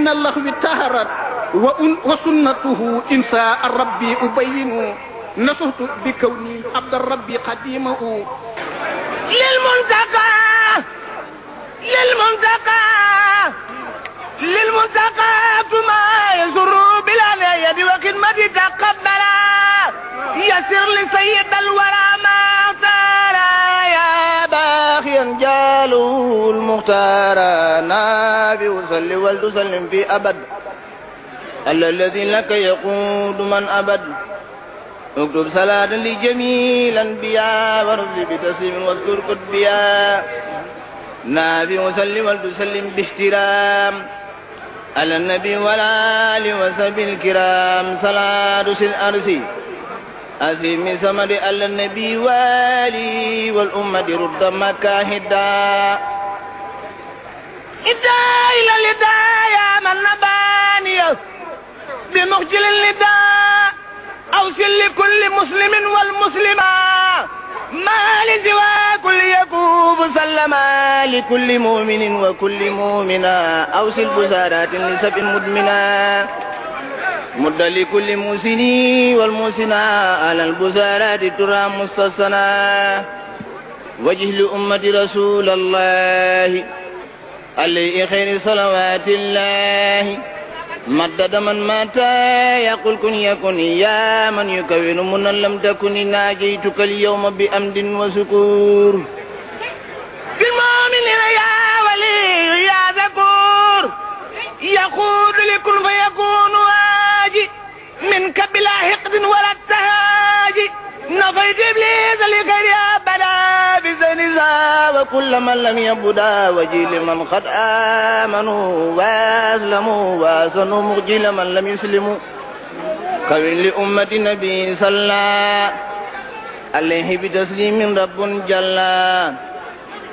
من اللغو طهرت وسنته إنساء ربي أبين نصحت بكوني عبد الربي قديمه للمنتقى ما يزر بلا يد وخدمة تقبلا يسر لسيد الورى ما اختارا يا باخيا جاله المختار نبي وصل ولتسلم في أبد الذي لك يقود من أبد اكتب صلاة لجميع الأنبياء ورزق بتسليم واذكر كتبيا نبي وصل ولتسلم باحترام على النبي والآل وصحبه الكرام صلاة الأرسي أسيم سمد على النبي والي والأمة رد مكاهدا إدا إلى الإداء يا من نباني بمخجل النداء أوصل لكل مسلم والمسلمة ما لسوى كل يكوب سلما لكل مؤمن وكل مؤمنة أوصل بسارات لسب مدمنا مد لكل موسني والموسنة على البسارات ترى مستصنا وجه لأمة رسول الله عليه خير صلوات الله مدد من مات يقول كن يكن يا من يكون من لم تكن ناجيتك اليوم بأمد وسكور بالمؤمن يا ولي يا ذكور يقول لكن فيكون واجي منك بلا حقد ولا التهاجي نفيت إبليس لغير أبدا بزنزا وكل من لم يبدا وجيل من قد آمنوا وأسلموا وأسنوا مغجل من لم يسلموا كوين لأمة النبي صلى عليه بتسليم رب جل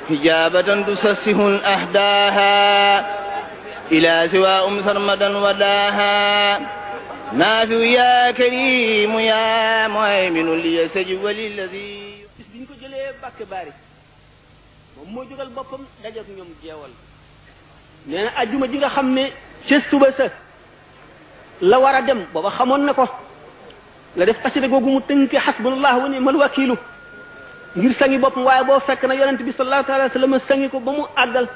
حجابة تسسه الأحداها إلى سوى سرمدا وداها نافع يا كريم يا مهيمن لي سجب للذي bis biñ ko jëlee Mbàkke Bari moom moo jógal boppam dajeek ñoom jeewal nee na ajjuma ji nga xam ne ca suba sa la war a dem booba xamoon na ko la def xasida googu mu tënke xasbunallahu wa ni'mal wakiilu ngir sangi boppam waaye boo fekk na yonent bi sallallahu alayhi wa sallam sangi ko ba mu àggal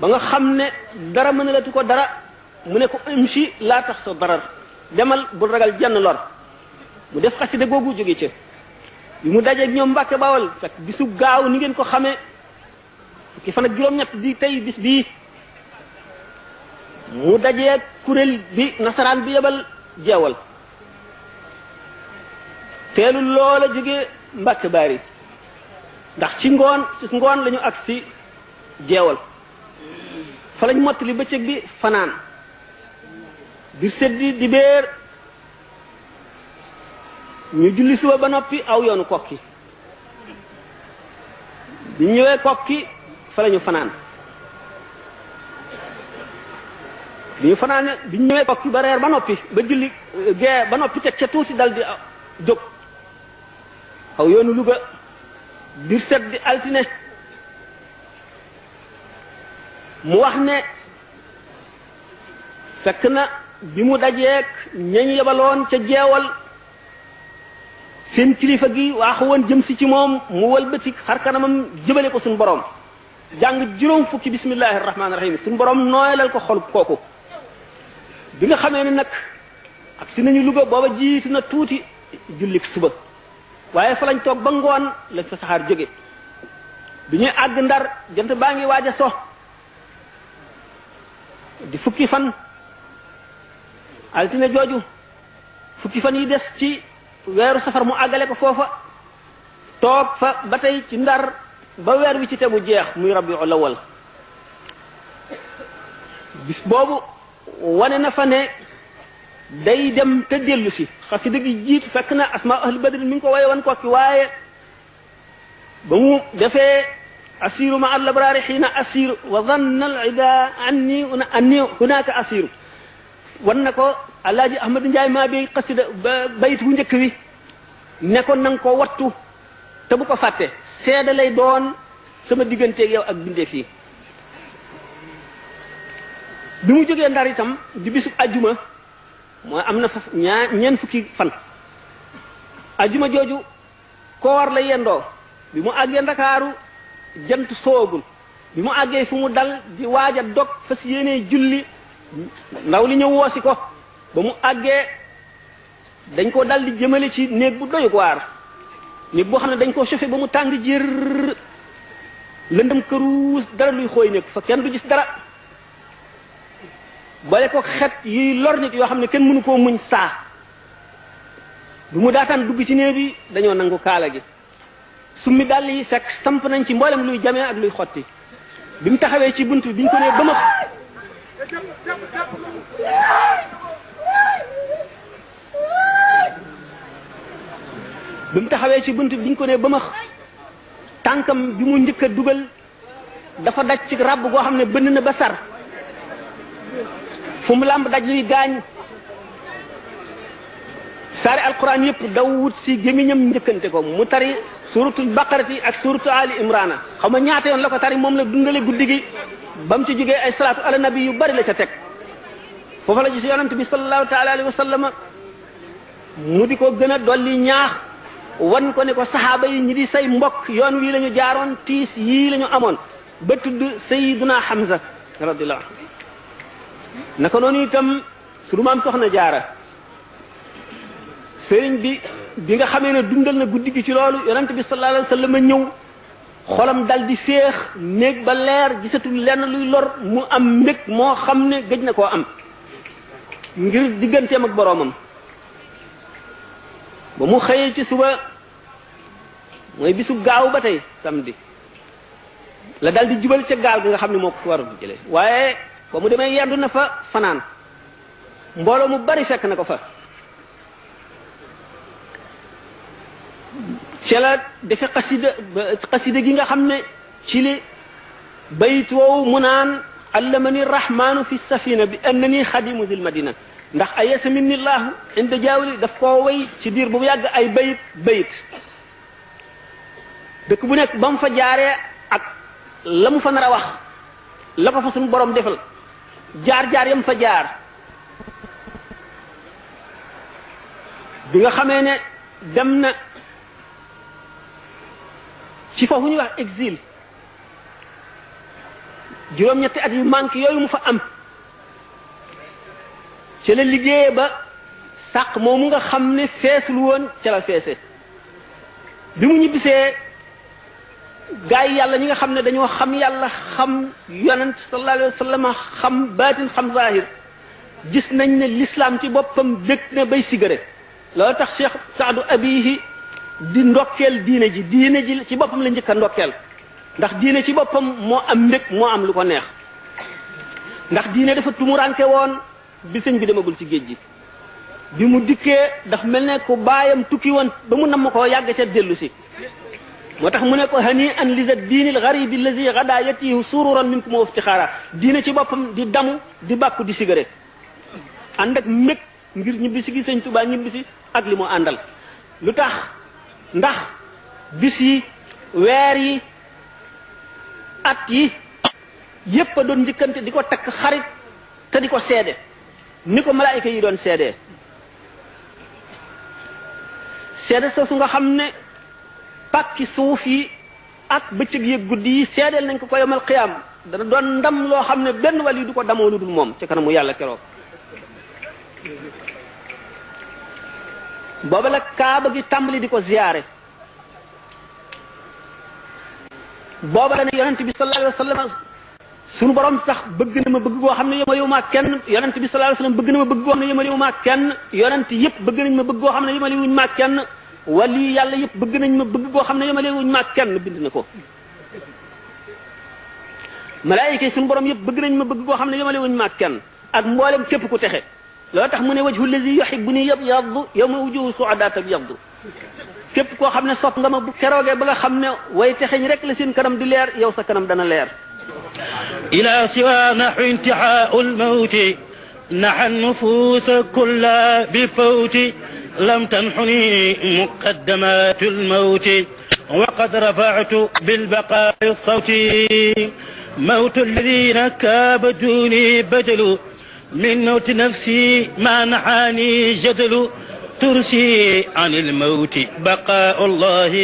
ba nga xam ne dara mënalatu ko dara mu ne ko imshi laa tax sa darar demal bul ragal jenn lor mu def xasida googu jóge ca bi mu dajeeg ñoom Mbàkke Bawol fekk bisu gaaw ni ngeen ko xamee fukki fan ak juróom-ñett di tey bis bii mu dajeeg kuréel bi nasaraan bi yebal jeewal teelu loola jóge Mbàkke Bari ndax ci ngoon lañu agsi jeewal fa lañ mottali bëccëg bi fanaan di seddi di béer ñu julli suba ba noppi aw yoonu kokki bi ñëwee kokki fa lañu fanaan bi ñu fanaane bi ñu ñëwee kokki ba reer ba noppi ba julli gee ba noppi teg ca tuuti dal di jóg aw yoonu Luga di seddi altine mu wax ne fekk na bi mu dajeek ñañ yebaloon ca jeewal seen kilifa gi waaxu woon jëm si ci moom mu wëlbati xar kanamam jëmale ko suñu borom jàng juróom fukki bismillahi rahmaani rahim suñu borom nooyalal ko xol kooku bi nga xamee ne nag ak si nañu Luga booba jiitu na tuuti jullik suba waaye fa lañ toog ba ngoon lañ fa saxaar jóge bi ñuy àgg Ndar jant baa ngi waaj a so di fukki fan altine jooju fukki fan yi des ci weeru safar mu àggale ko foofa toog fa ba tey ci Ndar ba weer wi ci tegu jeex muy Rabiul Awwal bis boobu wane na fa ne day dem te dellu si xasida gi jiitu fekk na asma ahli badrin mi ngi ko waye wan kokki waaye ba mu defee asiru ma al abrari xiina asiru wa dhanna al ida anni hunaka asiru wan na ko alaaji ahmad njaay maa bi xasida bayit bu njëkk wi ne ko nanga ko wattu te bu ko fàtte seede lay doon sama digganteeg yow ak bindee fii bi mu jógee Ndar itam di bisub ajjuma mooy am na fa ñeent fukki fan ajjuma jooju koor la yendoo bi mu àggee Ndakaaru jant soogul bi mu àggee fu mu dal di waaj a dog fas yéenee julli ndaw li ñëw woosi ko ba mu àggee dañ ko dal di jëmale ci néeg bu doy waar néeg boo xam ne dañ koo chauffé ba mu tàng jër lëndëm këruus dara luy xooy nekk fa kenn du gis dara boole ko xet yuy lor nit yoo xam ne kenn mënu koo muñ saa bi mu daataan dugg ci néeg bi dañoo nangu kaala gi summi dàll yi fekk samp nañ ci mboolem luy jamee ak luy xotti bi mu taxawee ci bunt bi ñu ko nee ba ma bi mu taxawee ci bunt bi ñu ko nee ba ma tànkam bi mu njëkk a dugal dafa daj ci ràbb goo xam ne bënn na ba sar fu mu làmb daj luy gaañ saari alquran yëpp daw wut si gémmiñam njëkkante ko mu tari suratul baqarati ak suratu ali imrana xam nga ñaata yoon la ko tari moom la dundale guddi gi ba mu ci jógee ay salaatu ala nabi yu bari la ca teg foofa la gis yonent bi sallallahu taala alayhi wa sallam mu di ko gën a dolli ñaax wan ko ne ko saxaaba yi ñi di say mbokk yoon wii la ñu jaaroon tiis yii la ñu amoon ba tudd sayiduna Hamza radiyallahu anhu naka noonu itam sunu maam soxna jaara sëriñ bi nga xamee ne dundal na guddi gi ci loolu yonent bi sallallahu alayhi wa sallam ñëw xolam dal di féex néeg ba leer gisatul lenn luy lor mu am mbég moo xam ne gëj na koo am ngir digganteem ak boroomam ba mu xëyee ci suba mooy bisu gaaw ba tey samedi la dal di jubal ca gaal gi nga xam ne moo ko war a jëlee waaye ba mu demee yendu na fa fanaan mbooloo mu bari fekk na ko fa ci la defe xasida gi nga xam ne ci li bayt woowu mu naan allamani rahmanu fi safina bi annani xadimu dil madina ndax ayesa minni llahu inda jaawli daf koo way ci diir bu yàgg ay bayit dëkk bu nekk ba mu fa jaaree ak la mu fa nar a wax la ko fa suñu borom defal jaar-jaar yam fa jaar bi nga xamee ne dem na ci foofu ñuy wax exil juróom-ñetti at yu manqué yooyu mu fa am ci la liggéeye ba sàq moomu nga xam ne feesul woon ca la feese bi mu ñibbisee gaa yi yàlla ñi nga xam ne dañoo xam yàlla xam yonent sallallahu alayhi wa sallam xam baatin xam zahir gis nañ ne l'islam ci boppam dëkk na bay sigare loolu tax Cheikh Saadu Abihi di ndokkeel diine ji ci boppam la njëkk a ndokkeel ndax diine ci boppam moo am mbég moo am lu ko neex ndax diine dafa tumuranke woon bi sëñ bi demagul ci géej gi bi mu dikkee daf mel ne ku baayam tukki woon ba mu namm koo yàgg ca dellu si moo tax mu ne ko hani an lisa diinil garibi lazi gada yatihu sururan minkum wa iftixaara diine ci boppam di damu di bàkku di sigare ànd ak mbég ngir ñibbisi gi sëñ Tuubaa ñibbisi ak li mu àndal lu tax ndax bis yi weer yi at yi yépp a doon njëkkante di ko takk xarit te di ko seede ni ko malaayika yi doon seedee seede soosu nga xam ne pàkki suuf yi ak bëccëg yi guddi yi seedeel nañ ko ko yomal xiyaam dana doon ndam loo xam ne benn wàll yi du ko damoo lu dul moom ci kanamu yàlla keroog booba la kaaba gi tàmbali di ko ziyaare booba la ne yonent bi sallallahu alayhi wa sallam sunu borom sax bëgg na ma bëgg goo xam ne yemalewu ma kenn yonent bi sallallahu alayhi wa sallam bëgg na ma bëgg goo xam ne yemalewu ma kenn yonent yëpp bëgg nañ ma bëgg goo xam ne yemalewuñ ma kenn wali yàlla yëpp bëgg nañ ma bëgg goo xam ne yemalewuñ ma kenn bind na ko malaayika yi sunu borom yëpp bëgg nañ ma bëgg goo xam ne yemalewuñ ma kenn ak mboolem képp ku texe loolu tax mu ne wajhu allazi yuhibbuni yabyaddu yawma wujuhu su'adaa tabyaddu képp koo xam ne sopp nga ma bu keroogee ba nga xam ne way texeñ rek la seen kanam di leer yow sa kanam dana leer إلى سوى نحو انتحاء الموت نحى النفوس كلها بفوت لم تنحني مقدمات الموت وقد رفعت بالبقاء الصوت موت الذين كابدوني بدل من موت نفسي ما نحاني جدل ترسي عن الموت بقاء الله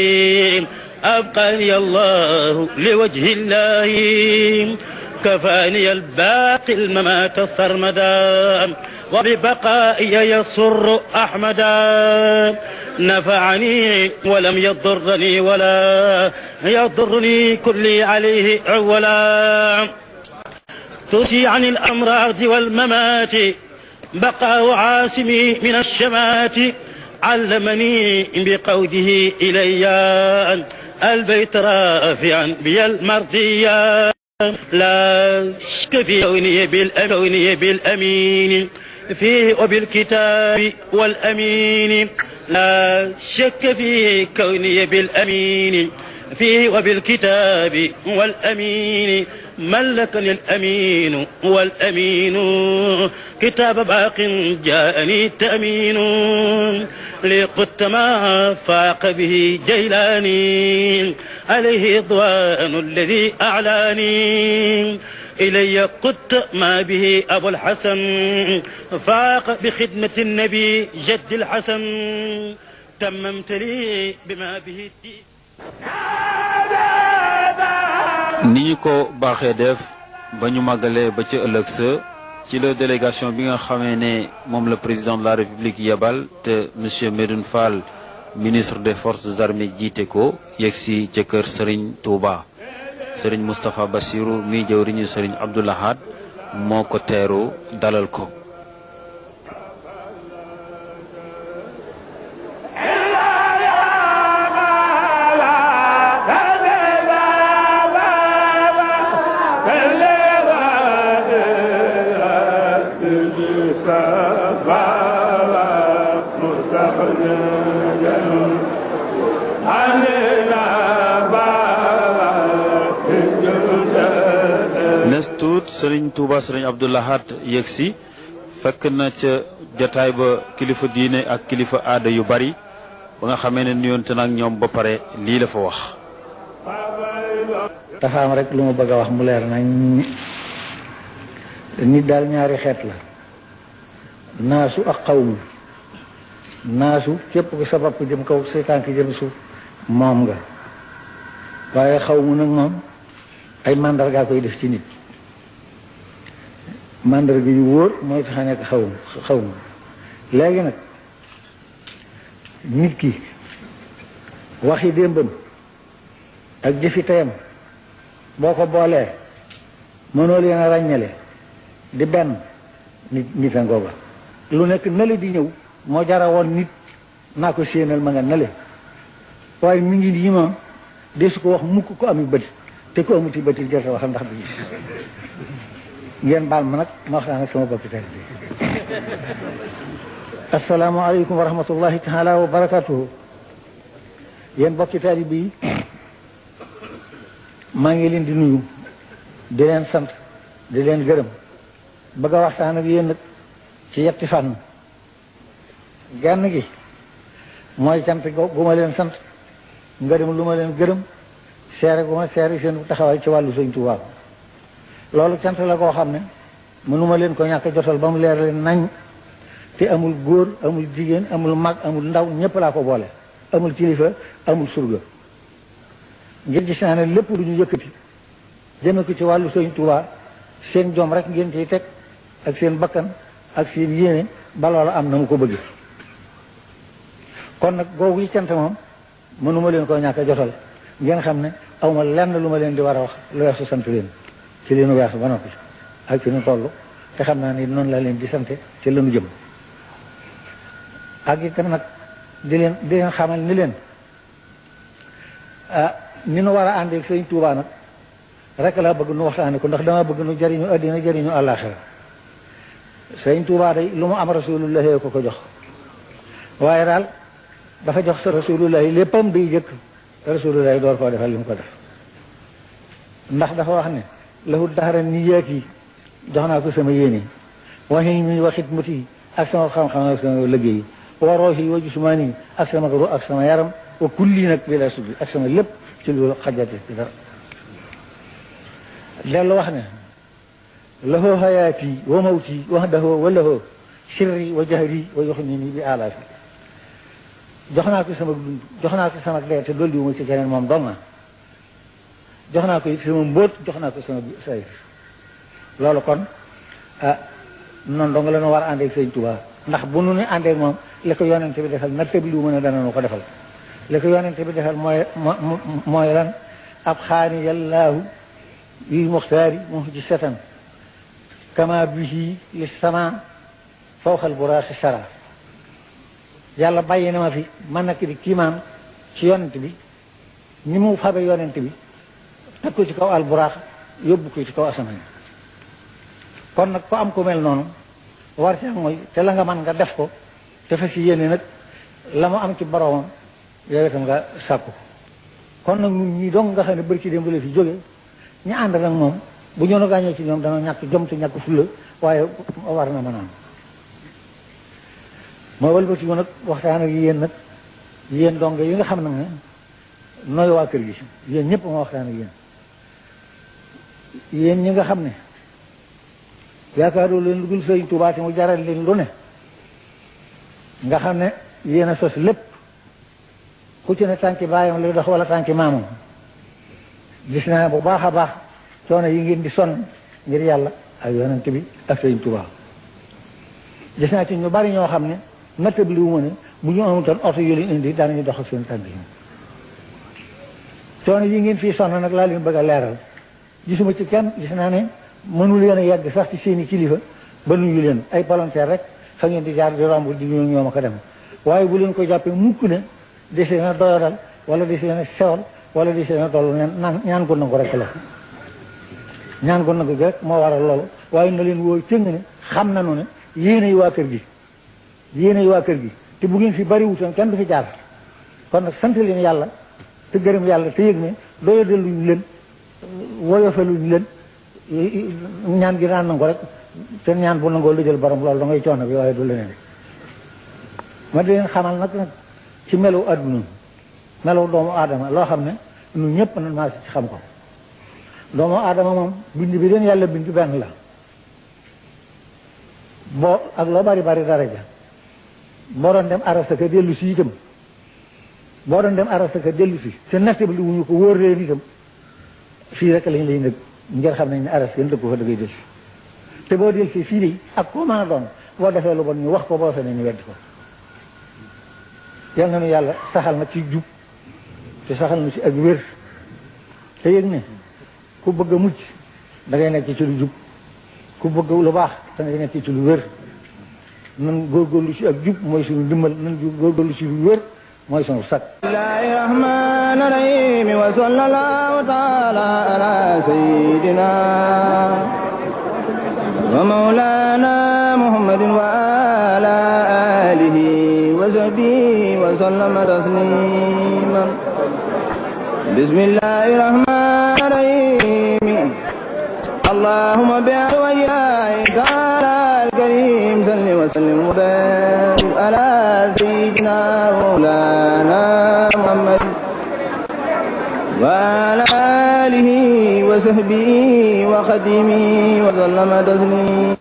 أبقاني الله لوجه الله كفاني الباقي الممات سرمدا وببقائي يسر أحمدا نفعني ولم يضرني ولا يضرني كلي عليه عولا ترسي عن الأمراض والممات بقاء عاصمي من الشمات علمني بقوله إلي البيت رافعا بي المرضية لا شك في كوني بالأمين فيه وبالكتاب والأمين لا شك في كوني بالأمين فيه وبالكتاب والأمين ملكني الأمين والأمين كتاب باق جاءني تأمين لقدت ما فاق به جيلاني عليه ضوان الذي أعلاني إلي قدت ما به أبو الحسن فاق بخدمة النبي جد الحسن تممت لي بما به الدين ni ñu ko baaxee def ba ñu màggalee ba ca ëllëg sa ci la délégation bi nga xamee ne moom la président de la république yebal te monsieur Medoune Fall ministre des forces armées jiite ko yegsi ca kër Serigne Touba Serigne Moustapha Bassirou mi jëwriñu Serigne Abdou Lahad moo ko teeru dalal ko nes tuut Serigne Touba Serigne Abdou Lahad yegsi fekk na ca jataay ba kilifa diine ak kilifa aada yu bari ba nga xamee ne nuyoonte nag ñoom ba pare lii la fa wax dafa am rek lu ma bëgg a wax mu leer nañ nit daal ñaari xeet la naasu ak xawmu naasu képp ko sa bopp jëm kaw say tànk jëm suuf moom nga waaye xawmu nag moom ay mandargaa koy def ci nit mandarga yu wóor mooy tax a nekk xawmu léegi nag nit ki waxi démbam ak jëfi tayam boo ko boolee mënoo leen a ràññale di benn nit a ngooga lu nekk nale di ñëw moo jara woon nit naa ko séenal ma nga nale waaye mi ngi nii moom desu ko wax mukk ko ami bët te ko amuti bëti jërte waxam ndax du gis ngeen baal ma nag ma waxtaan ak sama bokki tey asalaamaaleykum wa rahmatullahi taala wa barakatuhu yéen bokki taalibe yi maa ngi leen di nuyu di leen sant di leen gërëm bëgg a waxtaan ak yéen nag ci yetti fànn genn gi mooy cant gu ma leen sant ngërëm lu ma leen gërëm seere gu ma seere seen taxawaay ci wàllu Sëñ Tuubaa loolu cant la koo xam ne mënuma leen ko ñàkk jotal ba mu leer leen nañ te amul góor amul jigéen amul mag amul ndaw ñëpp laa ko boole amul kilifa amul surga ngir gis naa ne lépp lu ñu yëkkati jëme ko ci wàllu Sëñ Tuubaa seen jom rek ngeen ciy teg ak seen bakkan ak seen yéene ba loola am na mu ko bëgg kon nag googu yi cant moom mënuma leen koo ñàkk jotal ngeen xam ne awma lenn lu ma leen di war a wax lu weesu sant leen ci leenu weesu ba noppi ak fi ñu toll te xam naa ni noonu la leen di sante ci lanu jëm ak itam nag di leen xamal ni leen ni nu war a àndee ak Sëñ Tuubaa nag rek laa bëgg nu waxtaane ko ndax dama bëgg nu jariñu àddina jariñu àllaaxira Sëñ Tuubaa day lu mu am rasulullahi ko jox waaye daal dafa jox sa rasulullahi léppam day jëkk rasulullahi door koo defal li mu ko def ndax dafa wax ne lahu daxara niyaat yi jox naa ko sama yéene waxi mi wa xidmati yi ak sama xam-xam ak sama liggéey wa roohi wa jusmaani ak sama ru ak sama yaram wa kulli nag bi la suddi ak sama lépp ci loolu xajate ci dara dellu wax ne lahu hayaati wa mawti wahdahu wa lahu sirri wa jahri wa yuxnini bi alaafi jox naa ko sama dund jox naa ko sama dee te dolli wu ma ci keneen moom dong jox naa ko sama mbóot jox naa ko sama sayr loolu kon noonu dong la ñu war a àndeeg sëñ Tuubaa ndax bu nu ne àndeeg moom li ko yonente bi defal natt bi lu mën a dana nu ko defal li ko yonente bi defal mooy lan ab xaani yallaahu yu muxtaari muhjisatan kama bihi li sama fawxal buraasi sara yàlla bàyyi na ma fi man nak di kiimaan ci yonent bi ni mu fabe yonent bi teg ko ci kaw alburaax yóbbu ko ci kaw asamaan kon nag ko am ku mel noonu war ci mooy te la nga man nga def ko te fa si yéene nag la mu am ci boromam yow itam nga sàkku kon nag ñun ñii dong nga xam ne bëri ci démb la fi jóge ñu ànd nag moom bu ñoo na gaañoo ci ñoom dana ñàkk jom te ñàkk fulla waaye war na mën a am moo walbati ko nag waxtaan ak yéen nag yéen dong yi nga xam nag ne nooy waa kër gi yéen ñëpp ma waxtaan ak yéen ñi nga xam ne yaakaaroo leen lu dul Sëriñ Tuubaa te mu jaral leen lu ne nga xam ne yéen a sos lépp ku ci ne tànki baayam lay dox wala tànki maamam gis naa bu baax a baax coono yi ngeen di sonn ngir yàlla ak yonent bi ak Sëriñ Tuubaa gis naa ci ñu bari ñoo xam ne nattab li wu ma ne bu ñu amutoon oto yu leen indi daanañu dox ak seen tànk yi coono yi ngeen fii sonn nag laa leen bëgg a leeral gisuma ci kenn gis naa ne mënu leen a yegg sax ci seeni kilifa ba nuyu leen ay volontaire rek fa ngeen di jaar di romb di ñu ñoom ko dem waaye bu leen ko jàppee mukk ne desee na doyadal wala desee na sewal wala desee na toll ne ñaan ko nangu rek la ñaan ko nangu rek moo waral loolu waaye na leen woo cëng ne xam nañu ne yéenay waa kër gi yéenay waa kër gi te bu ngeen fi bari wutoon kenn du fi jaar kon nag sant leen yàlla te gërëm yàlla te yëg ne doyadaluñ leen woyofaluñ leen ñaan gi naan nangu rek te ñaan bu nangoo lu jël borom loolu da ngay coono bi waaye du leneen ma di leen xamal nag ci melu adduna melu doomu aadama loo xam ne ñun ñëpp nan maa ci xam ko doomu aadama moom bind bi leen yàlla bind benn la boo ak loo bari bari daraja boo doon dem arasaka dellu si itam boo doon dem arasaka dellu si te natt bi lu wuñu ko wóor leen itam fii rek lañ lay ndëg ngir xam nañ ne aras kenn dëgg ko fa dëggay del si te boo del si fii de ak koo mën a doon boo defee lu bon ñu wax ko boo fenee ñu weddi ko yal na nu yàlla saxal na ci jub te saxal na ci ak wér te yëg ne ku bëgg a mucc da ngay nekk ci lu jub ku bëgg lu baax da ngay nekk ci lu wér nan góorgóorlu ci ak jub mooy suñu ndimbal nan góorgóorlu ci lu wér mooy sunu sakk. bismillahi rahmani rahim wa sallallahu taala ala sayyidina wa mawlana muhammadin wa ala alihi wa sahbihi wa sallama tasliman bismillahi rahmani rahim allahumma bi'awliya'i ta'ala al-karim salli wa sallim wa barik ala sayyidina mawlana muhammad wa ala alihi wa sahbihi wa khadimihi wa sallama taslima